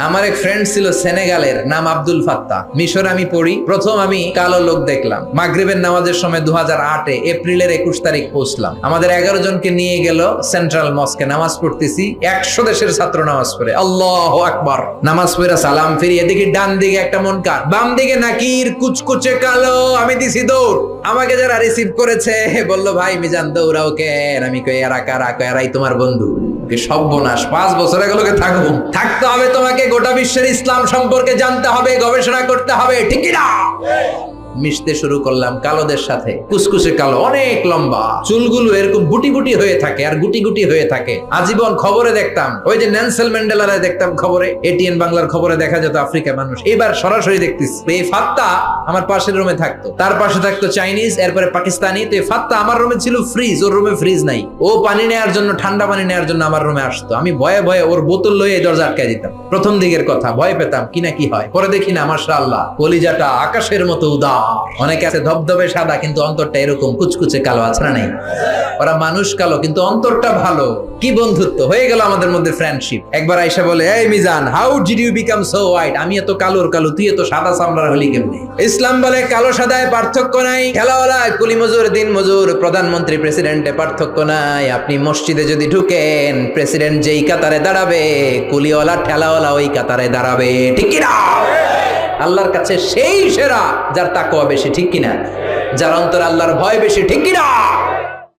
আমার এক ফ্রেন্ড ছিল সেনেগালের, নাম আব্দুল ফাত্তা। মিশর আমি পড়ি, প্রথম আমি কালো লোক দেখলাম। মাগরিবের নামাজের সময় 2008-এ এপ্রিলের 21 তারিখ পৌঁছলাম। আমাদের 11 জনকে নিয়ে গেল সেন্ট্রাল মস্কে, নামাজ পড়তেছি। 100 দেশের ছাত্র নামাজ পড়ে, আল্লাহু আকবার। নামাজ পড়ে সালাম ফিরিয়ে দেখি ডান দিকে একটা মনকার, বাম দিকে নাকির, কুচকুচে কালো। আমি দিছি দৌড়। আমাকে যারা রিসিভ করেছে বলল, ভাই মিজান দৌড়াও কেন? আমি কই এরা কারা? কই এরাই তোমার বন্ধু। সর্বনাশ, 5 বছর এগুলোকে থাকতে হবে। তোমাকে গোটা বিশ্বের ইসলাম সম্পর্কে জানতে হবে, গবেষণা করতে হবে, ঠিক কি না? মিশতে শুরু করলাম কালোদের সাথে। কুসকুসে কালো, অনেক লম্বা, চুলগুলো এরকম গুটি গুটি হয়ে থাকে আর গুটি গুটি হয়ে থাকে। আজীবন খবরে দেখতাম, ওই যে নেলসন ম্যান্ডেলারে দেখতাম খবরে, এটিএন বাংলার খবরে দেখা যেত আফ্রিকা মানুষ। এবার সরাসরি দেখতেছি। এই ফাত্তা আমার পাশের রুমে থাকতো, তার পাশে থাকতো চাইনিজ, এরপরে পাকিস্তানি। তো এই ফাত্তা আমার রুমে ছিল ফ্রিজ, ওর রুমে ফ্রিজ নাই। ও পানি নেওয়ার জন্য, ঠান্ডা পানি নেওয়ার জন্য আমার রুমে আসতো। আমি ভয়ে ভয়ে ওর বোতল লয়ে এই দরজা আটকায় দিতাম। প্রথম দিকের কথা, ভয় পেতাম কি না কি হয়। পরে দেখি না, মাশাআল্লাহ, কলিজাটা আকাশের মতো উদার। অনেকে আছে ধবধবে সাদা কিন্তু অন্তরটা এরকম কুচকুচে কালো, আছে না নাই? ওরা মানুষ কালো কিন্তু অন্তরটা ভালো। কি বন্ধুত্ব হয়ে গেল আমাদের মধ্যে, ফ্রেন্ডশিপ। একবার আইসা বলে, এই Mizan, how did you become so white? আমি এত কালোর কালো, তুই এত সাদা চামড়ার হলি কেমনে? ইসলাম বলে কালো সাদায় পার্থক্য নাই। খেলাওয়ালা কুলি মজুর, দিন মজুর, প্রধানমন্ত্রী প্রেসিডেন্টে পার্থক্য নাই। আপনি মসজিদে যদি ঢুকেন, প্রেসিডেন্ট যেই কাতারে দাঁড়াবে, কুলিওয়ালা ঠেলাওয়ালা ওই কাতারে দাঁড়াবে, ঠিক কি না? আল্লাহর কাছে সেই সেরা যার তাকওয়া বেশি, ঠিক কিনা? যার অন্তরে আল্লাহর ভয় বেশি, ঠিক কিনা?